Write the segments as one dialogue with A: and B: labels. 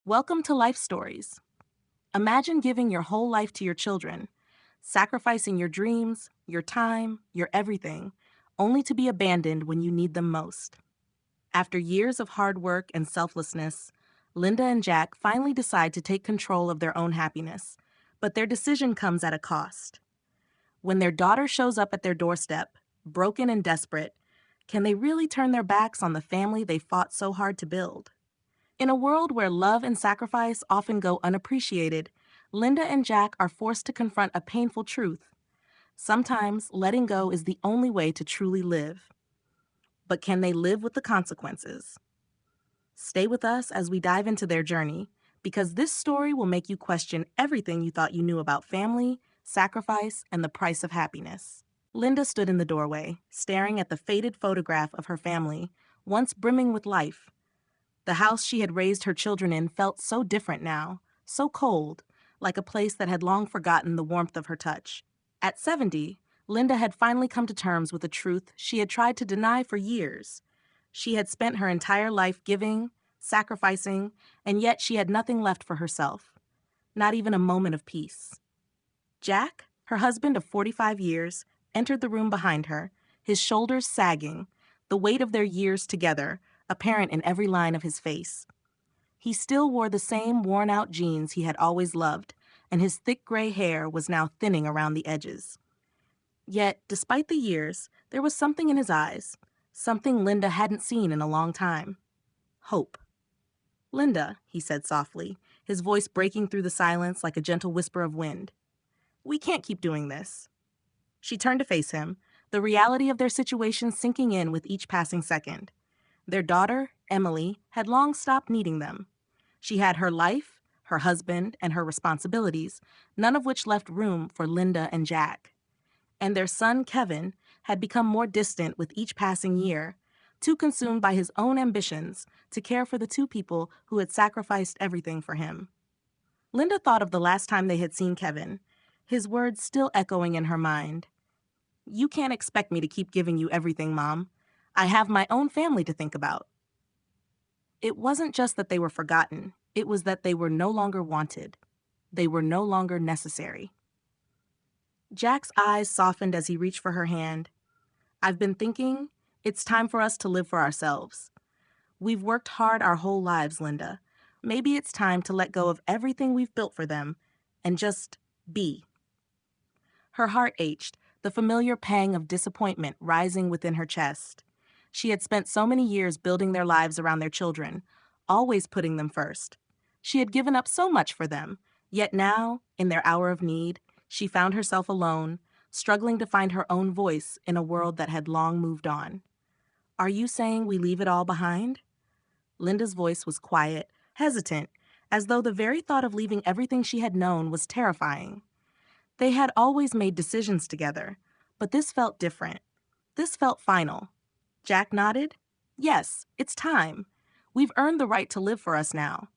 A: Welcome to Life Stories. Imagine giving your whole life to your children, sacrificing your dreams, your time, your everything, only to be abandoned when you need them most. After years of hard work and selflessness, Linda and Jack finally decide to take control of their own happiness, but their decision comes at a cost. When their daughter shows up at their doorstep, broken and desperate, can they really turn their backs on the family they fought so hard to build? In a world where love and sacrifice often go unappreciated, Linda and Jack are forced to confront a painful truth. Sometimes letting go is the only way to truly live. But can they live with the consequences? Stay with us as we dive into their journey, because this story will make you question everything you thought you knew about family, sacrifice, and the price of happiness. Linda stood in the doorway, staring at the faded photograph of her family, once brimming with life. The house she had raised her children in felt so different now, so cold, like a place that had long forgotten the warmth of her touch. At 70, Linda had finally come to terms with a truth she had tried to deny for years. She had spent her entire life giving, sacrificing, and yet she had nothing left for herself, not even a moment of peace. Jack, her husband of 45 years, entered the room behind her, his shoulders sagging, the weight of their years together apparent in every line of his face. He still wore the same worn-out jeans he had always loved, and his thick gray hair was now thinning around the edges. Yet, despite the years, there was something in his eyes, something Linda hadn't seen in a long time. Hope. "Linda," he said softly, his voice breaking through the silence like a gentle whisper of wind. "We can't keep doing this." She turned to face him, the reality of their situation sinking in with each passing second. Their daughter, Emily, had long stopped needing them. She had her life, her husband, and her responsibilities, none of which left room for Linda and Jack. And their son, Kevin, had become more distant with each passing year, too consumed by his own ambitions to care for the two people who had sacrificed everything for him. Linda thought of the last time they had seen Kevin, his words still echoing in her mind. "You can't expect me to keep giving you everything, Mom. I have my own family to think about." It wasn't just that they were forgotten, it was that they were no longer wanted. They were no longer necessary. Jack's eyes softened as he reached for her hand. "I've been thinking, it's time for us to live for ourselves. We've worked hard our whole lives, Linda. Maybe it's time to let go of everything we've built for them and just be." Her heart ached, the familiar pang of disappointment rising within her chest. She had spent so many years building their lives around their children, always putting them first. She had given up so much for them, yet now, in their hour of need, she found herself alone, struggling to find her own voice in a world that had long moved on. "Are you saying we leave it all behind?" Linda's voice was quiet, hesitant, as though the very thought of leaving everything she had known was terrifying. They had always made decisions together, but this felt different. This felt final. Jack nodded. "Yes, it's time. We've earned the right to live for us now."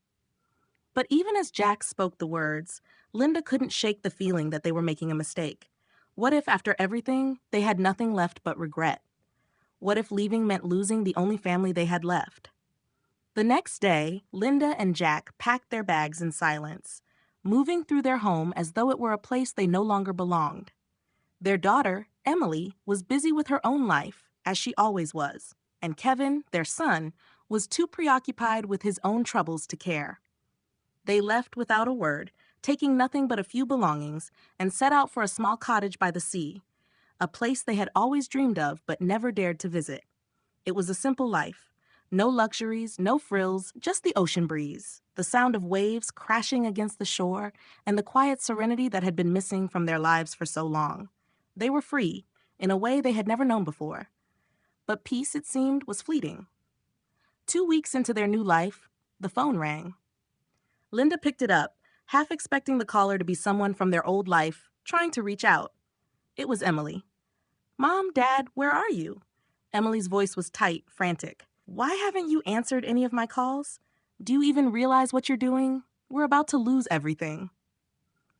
A: But even as Jack spoke the words, Linda couldn't shake the feeling that they were making a mistake. What if, after everything, they had nothing left but regret? What if leaving meant losing the only family they had left? The next day, Linda and Jack packed their bags in silence, moving through their home as though it were a place they no longer belonged. Their daughter, Emily, was busy with her own life, as she always was, and Kevin, their son, was too preoccupied with his own troubles to care. They left without a word, taking nothing but a few belongings, and set out for a small cottage by the sea, a place they had always dreamed of but never dared to visit. It was a simple life. No luxuries, no frills, just the ocean breeze, the sound of waves crashing against the shore, and the quiet serenity that had been missing from their lives for so long. They were free, in a way they had never known before. But peace, it seemed, was fleeting. 2 weeks into their new life, the phone rang. Linda picked it up, half expecting the caller to be someone from their old life, trying to reach out. It was Emily. "Mom, Dad, where are you?" Emily's voice was tight, frantic. "Why haven't you answered any of my calls? Do you even realize what you're doing? We're about to lose everything."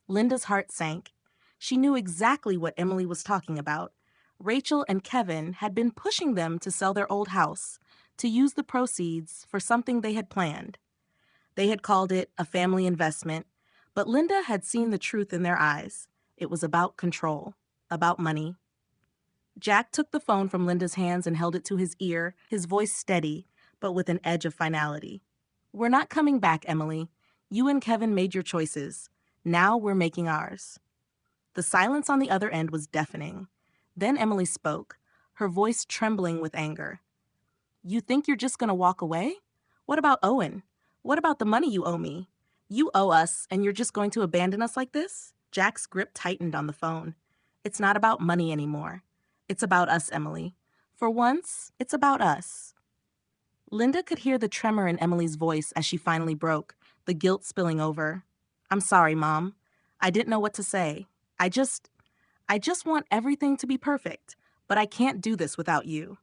A: Linda's heart sank. She knew exactly what Emily was talking about. Rachel and Kevin had been pushing them to sell their old house, to use the proceeds for something they had planned. They had called it a family investment, but Linda had seen the truth in their eyes. It was about control, about money. Jack took the phone from Linda's hands and held it to his ear, his voice steady, but with an edge of finality. "We're not coming back, Emily. You and Kevin made your choices. Now we're making ours." The silence on the other end was deafening. Then Emily spoke, her voice trembling with anger. "You think you're just going to walk away? What about Owen? What about the money you owe me? You owe us, and you're just going to abandon us like this?" Jack's grip tightened on the phone. "It's not about money anymore. It's about us, Emily. For once, it's about us." Linda could hear the tremor in Emily's voice as she finally broke, the guilt spilling over. "I'm sorry, Mom. I didn't know what to say. I just want everything to be perfect, but I can't do this without you."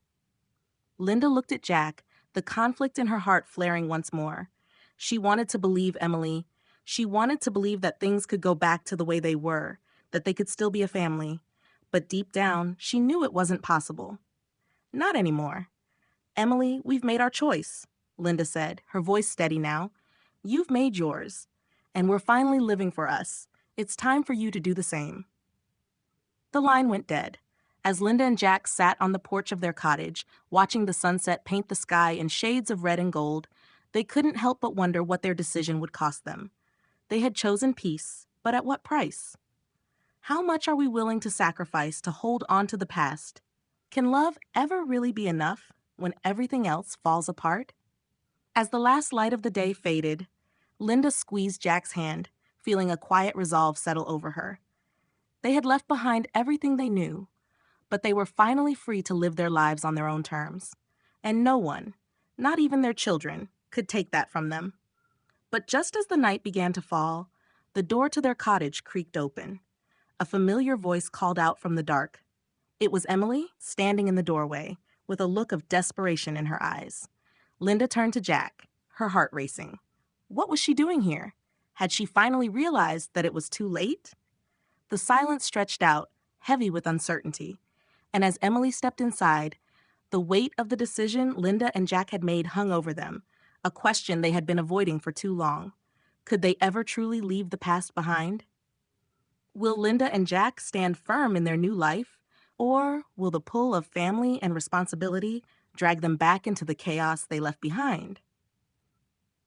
A: Linda looked at Jack, the conflict in her heart flaring once more. She wanted to believe Emily. She wanted to believe that things could go back to the way they were, that they could still be a family. But deep down, she knew it wasn't possible. "Not anymore. Emily, we've made our choice," Linda said, her voice steady now. "You've made yours, and we're finally living for us. It's time for you to do the same." The line went dead. As Linda and Jack sat on the porch of their cottage, watching the sunset paint the sky in shades of red and gold, they couldn't help but wonder what their decision would cost them. They had chosen peace, but at what price? How much are we willing to sacrifice to hold on to the past? Can love ever really be enough when everything else falls apart? As the last light of the day faded, Linda squeezed Jack's hand, feeling a quiet resolve settle over her. They had left behind everything they knew, but they were finally free to live their lives on their own terms. And no one, not even their children, could take that from them. But just as the night began to fall, the door to their cottage creaked open. A familiar voice called out from the dark. It was Emily, standing in the doorway, with a look of desperation in her eyes. Linda turned to Jack, her heart racing. What was she doing here? Had she finally realized that it was too late? The silence stretched out, heavy with uncertainty. And as Emily stepped inside, the weight of the decision Linda and Jack had made hung over them, a question they had been avoiding for too long. Could they ever truly leave the past behind? Will Linda and Jack stand firm in their new life, or will the pull of family and responsibility drag them back into the chaos they left behind?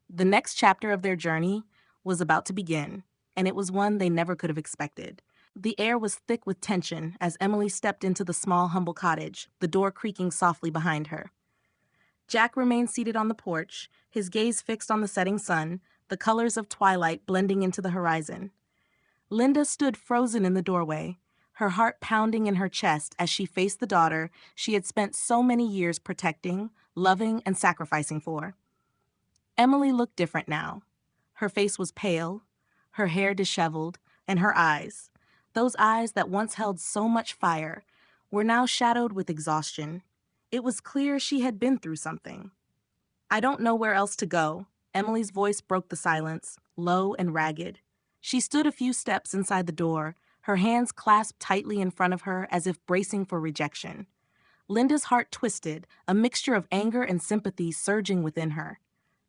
A: The next chapter of their journey was about to begin, and it was one they never could have expected. The air was thick with tension as Emily stepped into the small, humble cottage, the door creaking softly behind her. Jack remained seated on the porch, his gaze fixed on the setting sun, the colors of twilight blending into the horizon. Linda stood frozen in the doorway, her heart pounding in her chest as she faced the daughter she had spent so many years protecting, loving, and sacrificing for. Emily looked different now. Her face was pale, her hair disheveled, and her eyes, those eyes that once held so much fire, were now shadowed with exhaustion. It was clear she had been through something. "I don't know where else to go." Emily's voice broke the silence, low and ragged. She stood a few steps inside the door, her hands clasped tightly in front of her as if bracing for rejection. Linda's heart twisted, a mixture of anger and sympathy surging within her.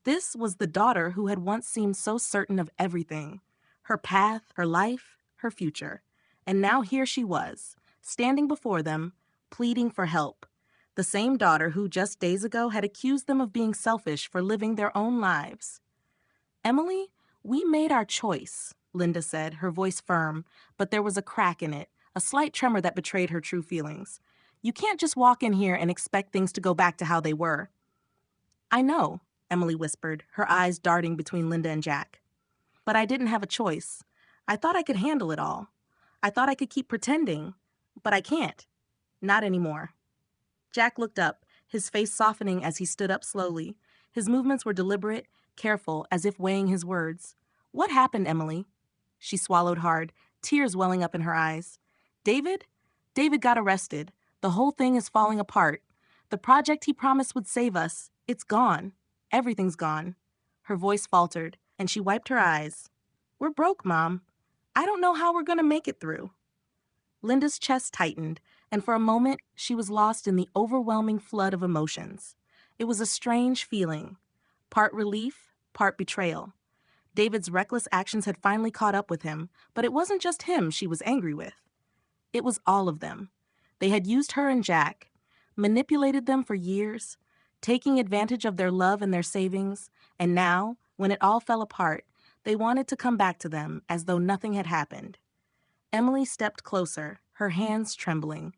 A: This was the daughter who had once seemed so certain of everything, her path, her life, her future. And now here she was, standing before them, pleading for help. The same daughter who just days ago had accused them of being selfish for living their own lives. "Emily, we made our choice," Linda said, her voice firm, but there was a crack in it, a slight tremor that betrayed her true feelings. "You can't just walk in here and expect things to go back to how they were." "I know," Emily whispered, her eyes darting between Linda and Jack. "But I didn't have a choice. I thought I could handle it all. I thought I could keep pretending, but I can't. Not anymore." Jack looked up, his face softening as he stood up slowly. His movements were deliberate, careful, as if weighing his words. "What happened, Emily?" She swallowed hard, tears welling up in her eyes. "David? David got arrested. The whole thing is falling apart. The project he promised would save us, it's gone. Everything's gone." Her voice faltered, and she wiped her eyes. "We're broke, Mom. I don't know how we're going to make it through." Linda's chest tightened, and for a moment she was lost in the overwhelming flood of emotions. It was a strange feeling, part relief, part betrayal. David's reckless actions had finally caught up with him, but it wasn't just him she was angry with. It was all of them. They had used her and Jack, manipulated them for years, taking advantage of their love and their savings, and now, when it all fell apart, they wanted to come back to them as though nothing had happened. Emily stepped closer, her hands trembling.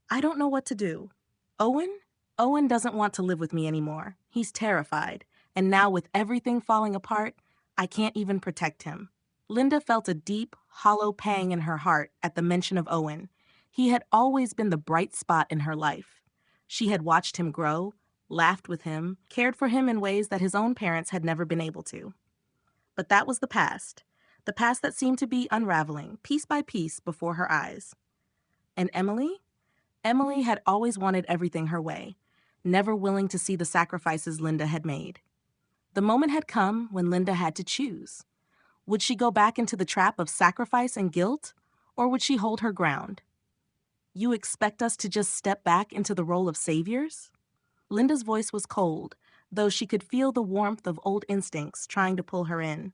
A: I don't know what to do. Owen? Owen doesn't want to live with me anymore. He's terrified, and now with everything falling apart, I can't even protect him. Linda felt a deep, hollow pang in her heart at the mention of Owen. He had always been the bright spot in her life. She had watched him grow, laughed with him, cared for him in ways that his own parents had never been able to. But that was the past that seemed to be unraveling, piece by piece, before her eyes. And Emily? Emily had always wanted everything her way, never willing to see the sacrifices Linda had made. The moment had come when Linda had to choose. Would she go back into the trap of sacrifice and guilt, or would she hold her ground? You expect us to just step back into the role of saviors? Linda's voice was cold, though she could feel the warmth of old instincts trying to pull her in.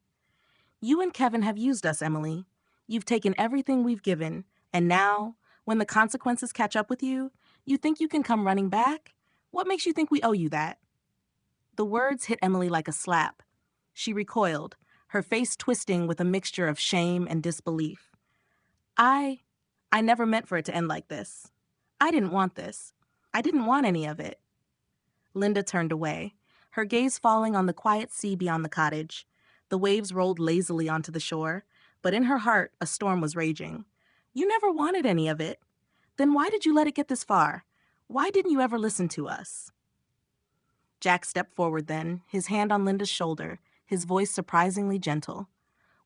A: You and Kevin have used us, Emily. You've taken everything we've given, and now, when the consequences catch up with you, you think you can come running back? What makes you think we owe you that? The words hit Emily like a slap. She recoiled, her face twisting with a mixture of shame and disbelief. I never meant for it to end like this. I didn't want this. I didn't want any of it. Linda turned away, her gaze falling on the quiet sea beyond the cottage. The waves rolled lazily onto the shore, but in her heart a storm was raging. You never wanted any of it. Then why did you let it get this far? Why didn't you ever listen to us? Jack stepped forward then, his hand on Linda's shoulder, his voice surprisingly gentle.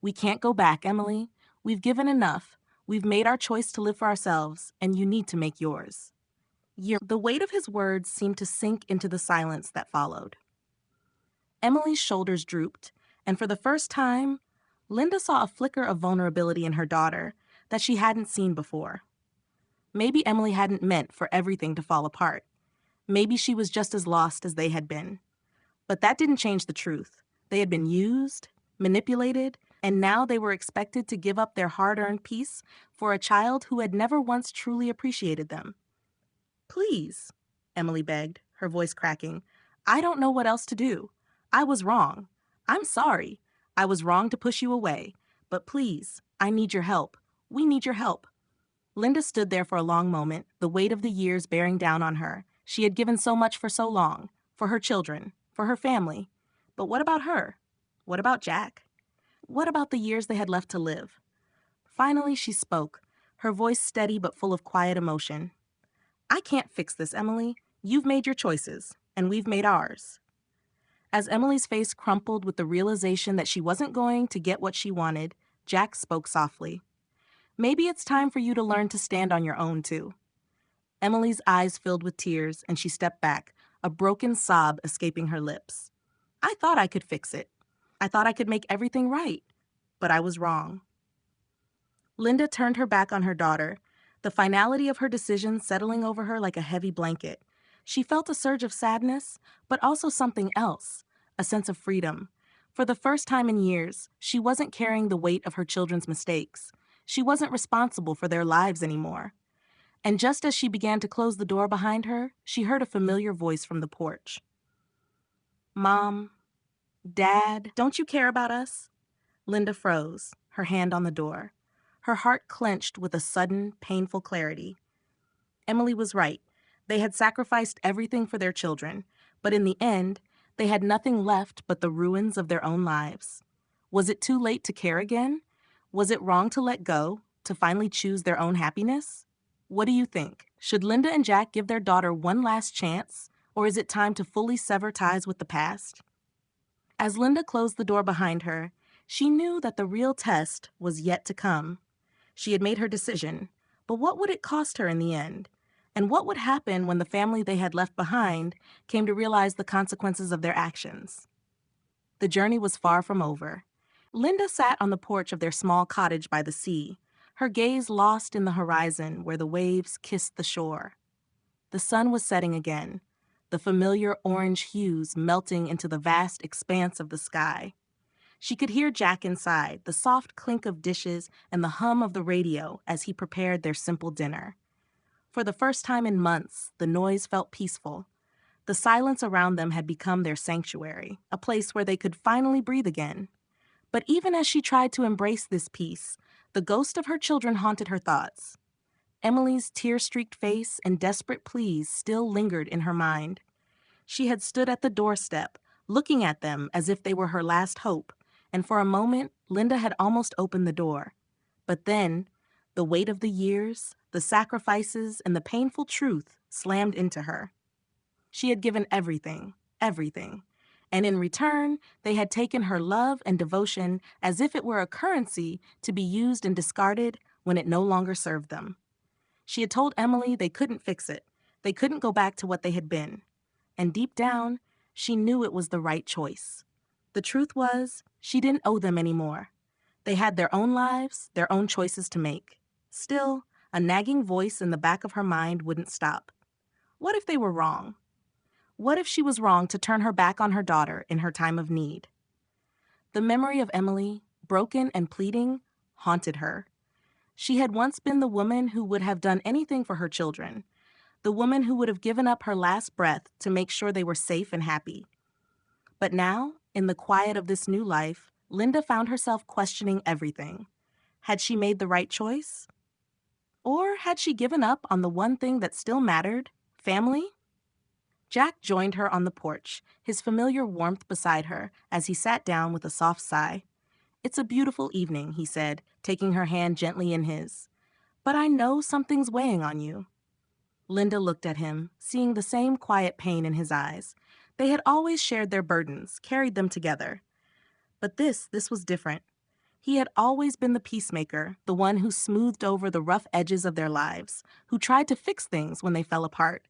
A: We can't go back, Emily. We've given enough. We've made our choice to live for ourselves, and you need to make yours. The weight of his words seemed to sink into the silence that followed. Emily's shoulders drooped, and for the first time, Linda saw a flicker of vulnerability in her daughter that she hadn't seen before. Maybe Emily hadn't meant for everything to fall apart. Maybe she was just as lost as they had been. But that didn't change the truth. They had been used, manipulated, and now they were expected to give up their hard-earned peace for a child who had never once truly appreciated them. Please, Emily begged, her voice cracking. I don't know what else to do. I was wrong. I'm sorry. I was wrong to push you away. But please, I need your help. We need your help. Linda stood there for a long moment, the weight of the years bearing down on her. She had given so much for so long, for her children, for her family. But what about her? What about Jack? What about the years they had left to live? Finally, she spoke, her voice steady but full of quiet emotion. I can't fix this, Emily. You've made your choices, and we've made ours. As Emily's face crumpled with the realization that she wasn't going to get what she wanted, Jack spoke softly. Maybe it's time for you to learn to stand on your own, too. Emily's eyes filled with tears, and she stepped back, a broken sob escaping her lips. I thought I could fix it. I thought I could make everything right. But I was wrong. Linda turned her back on her daughter, the finality of her decision settling over her like a heavy blanket. She felt a surge of sadness, but also something else, a sense of freedom. For the first time in years, she wasn't carrying the weight of her children's mistakes. She wasn't responsible for their lives anymore. And just as she began to close the door behind her, she heard a familiar voice from the porch. Mom, Dad, don't you care about us? Linda froze, her hand on the door. Her heart clenched with a sudden, painful clarity. Emily was right. They had sacrificed everything for their children, but in the end, they had nothing left but the ruins of their own lives. Was it too late to care again? Was it wrong to let go, to finally choose their own happiness? What do you think? Should Linda and Jack give their daughter one last chance, or is it time to fully sever ties with the past? As Linda closed the door behind her, she knew that the real test was yet to come. She had made her decision, but what would it cost her in the end? And what would happen when the family they had left behind came to realize the consequences of their actions? The journey was far from over. Linda sat on the porch of their small cottage by the sea, her gaze lost in the horizon where the waves kissed the shore. The sun was setting again. the familiar orange hues melting into the vast expanse of the sky. She could hear Jack inside, the soft clink of dishes and the hum of the radio as he prepared their simple dinner. For the first time in months, the noise felt peaceful. The silence around them had become their sanctuary, a place where they could finally breathe again. But even as she tried to embrace this peace, the ghost of her children haunted her thoughts. Emily's tear-streaked face and desperate pleas still lingered in her mind. She had stood at the doorstep, looking at them as if they were her last hope, and for a moment, Linda had almost opened the door. But then, the weight of the years, the sacrifices, and the painful truth slammed into her. She had given everything, everything. And in return, they had taken her love and devotion as if it were a currency to be used and discarded when it no longer served them. She had told Emily they couldn't fix it. They couldn't go back to what they had been. And deep down, she knew it was the right choice. The truth was, she didn't owe them any more. They had their own lives, their own choices to make. Still, a nagging voice in the back of her mind wouldn't stop. What if they were wrong? What if she was wrong to turn her back on her daughter in her time of need? The memory of Emily, broken and pleading, haunted her. She had once been the woman who would have done anything for her children, the woman who would have given up her last breath to make sure they were safe and happy. But now, in the quiet of this new life, Linda found herself questioning everything. Had she made the right choice? Or had she given up on the one thing that still mattered, family? Jack joined her on the porch, his familiar warmth beside her, as he sat down with a soft sigh. "It's a beautiful evening," he said, taking her hand gently in his. "But I know something's weighing on you." Linda looked at him, seeing the same quiet pain in his eyes. They had always shared their burdens, carried them together. But this was different. He had always been the peacemaker, the one who smoothed over the rough edges of their lives, who tried to fix things when they fell apart.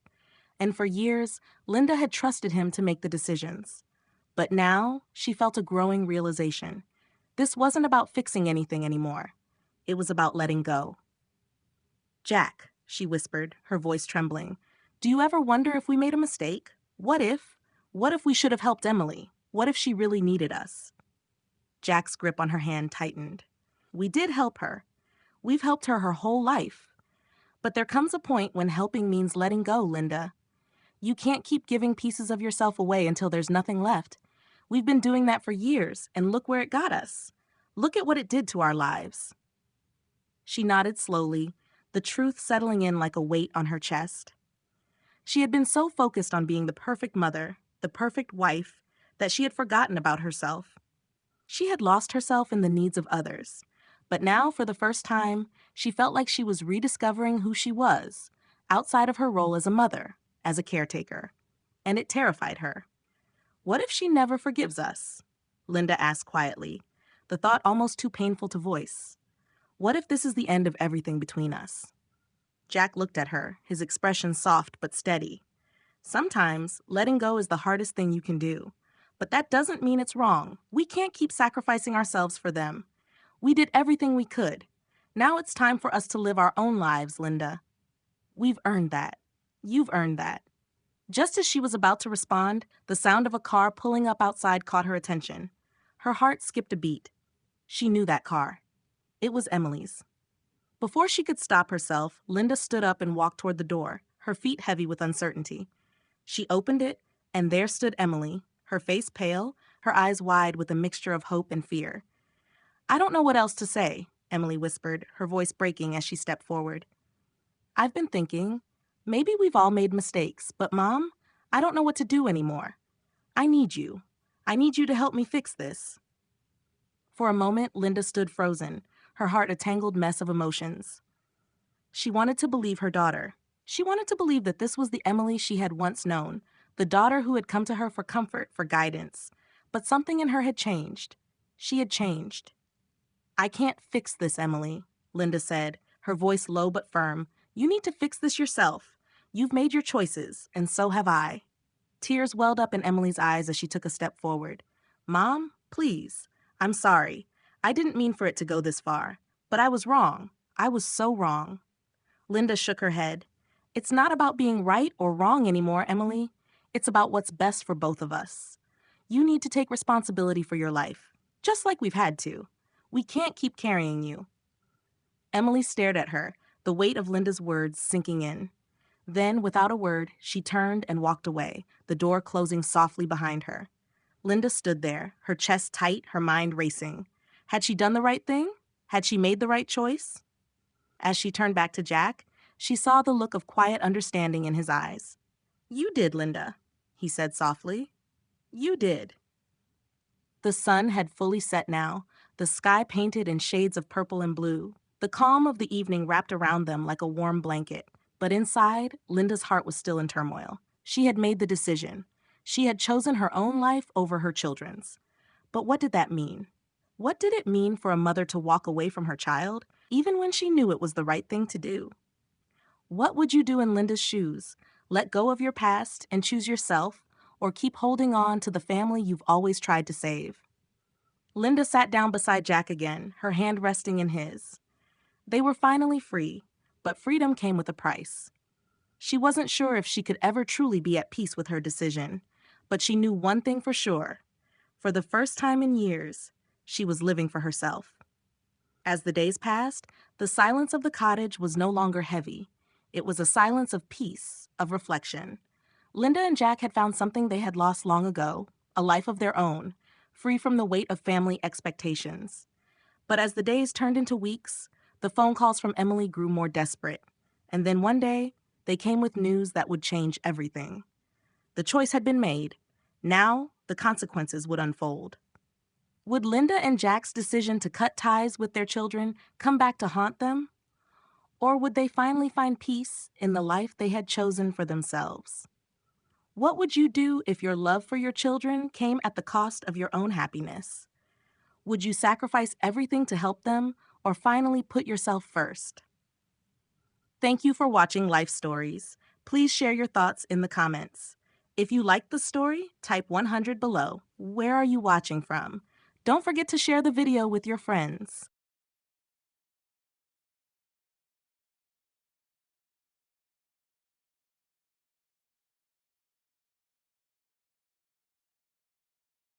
A: And for years, Linda had trusted him to make the decisions. But now, she felt a growing realization. This wasn't about fixing anything anymore. It was about letting go. "Jack," she whispered, her voice trembling, "do you ever wonder if we made a mistake? What if? What if we should have helped Emily? What if she really needed us?" Jack's grip on her hand tightened. "We did help her. We've helped her her whole life. But there comes a point when helping means letting go, Linda. You can't keep giving pieces of yourself away until there's nothing left. We've been doing that for years, and look where it got us. Look at what it did to our lives." She nodded slowly, the truth settling in like a weight on her chest. She had been so focused on being the perfect mother, the perfect wife, that she had forgotten about herself. She had lost herself in the needs of others. But now, for the first time, she felt like she was rediscovering who she was, outside of her role as a mother, as a caretaker. And it terrified her. "What if she never forgives us?" Linda asked quietly, the thought almost too painful to voice. "What if this is the end of everything between us?" Jack looked at her, his expression soft but steady. "Sometimes, letting go is the hardest thing you can do. But that doesn't mean it's wrong. We can't keep sacrificing ourselves for them. We did everything we could. Now it's time for us to live our own lives, Linda. We've earned that. You've earned that." Just as she was about to respond, the sound of a car pulling up outside caught her attention. Her heart skipped a beat. She knew that car. It was Emily's. Before she could stop herself, Linda stood up and walked toward the door, her feet heavy with uncertainty. She opened it, and there stood Emily, her face pale, her eyes wide with a mixture of hope and fear. "I don't know what else to say," Emily whispered, her voice breaking as she stepped forward. "I've been thinking, maybe we've all made mistakes, but Mom, I don't know what to do anymore. I need you. I need you to help me fix this." For a moment, Linda stood frozen, her heart a tangled mess of emotions. She wanted to believe her daughter. She wanted to believe that this was the Emily she had once known, the daughter who had come to her for comfort, for guidance. But something in her had changed. She had changed. "I can't fix this, Emily," Linda said, her voice low but firm. "You need to fix this yourself. You've made your choices, and so have I." Tears welled up in Emily's eyes as she took a step forward. "Mom, please. I'm sorry. I didn't mean for it to go this far. But I was wrong. I was so wrong." Linda shook her head. "It's not about being right or wrong anymore, Emily. It's about what's best for both of us. You need to take responsibility for your life, just like we've had to. We can't keep carrying you. Emily stared at her, the weight of Linda's words sinking in. Then, without a word, she turned and walked away, the door closing softly behind her. Linda stood there, her chest tight, her mind racing. Had she done the right thing? Had she made the right choice? As she turned back to Jack, she saw the look of quiet understanding in his eyes. "You did, Linda," he said softly. "You did." The sun had fully set now, the sky painted in shades of purple and blue. The calm of the evening wrapped around them like a warm blanket. But inside, Linda's heart was still in turmoil. She had made the decision. She had chosen her own life over her children's. But what did that mean? What did it mean for a mother to walk away from her child, even when she knew it was the right thing to do? What would you do in Linda's shoes? Let go of your past and choose yourself, or keep holding on to the family you've always tried to save? Linda sat down beside Jack again, her hand resting in his. They were finally free, but freedom came with a price. She wasn't sure if she could ever truly be at peace with her decision, but she knew one thing for sure. For the first time in years, she was living for herself. As the days passed, the silence of the cottage was no longer heavy. It was a silence of peace, of reflection. Linda and Jack had found something they had lost long ago, a life of their own, free from the weight of family expectations. But as the days turned into weeks, the phone calls from Emily grew more desperate. And then one day, they came with news that would change everything. The choice had been made. Now, the consequences would unfold. Would Linda and Jack's decision to cut ties with their children come back to haunt them? Or would they finally find peace in the life they had chosen for themselves? What would you do if your love for your children came at the cost of your own happiness? Would you sacrifice everything to help them, or finally put yourself first? Thank you for watching Life Stories. Please share your thoughts in the comments. If you liked the story, type 100 below. Where are you watching from? Don't forget to share the video with your friends.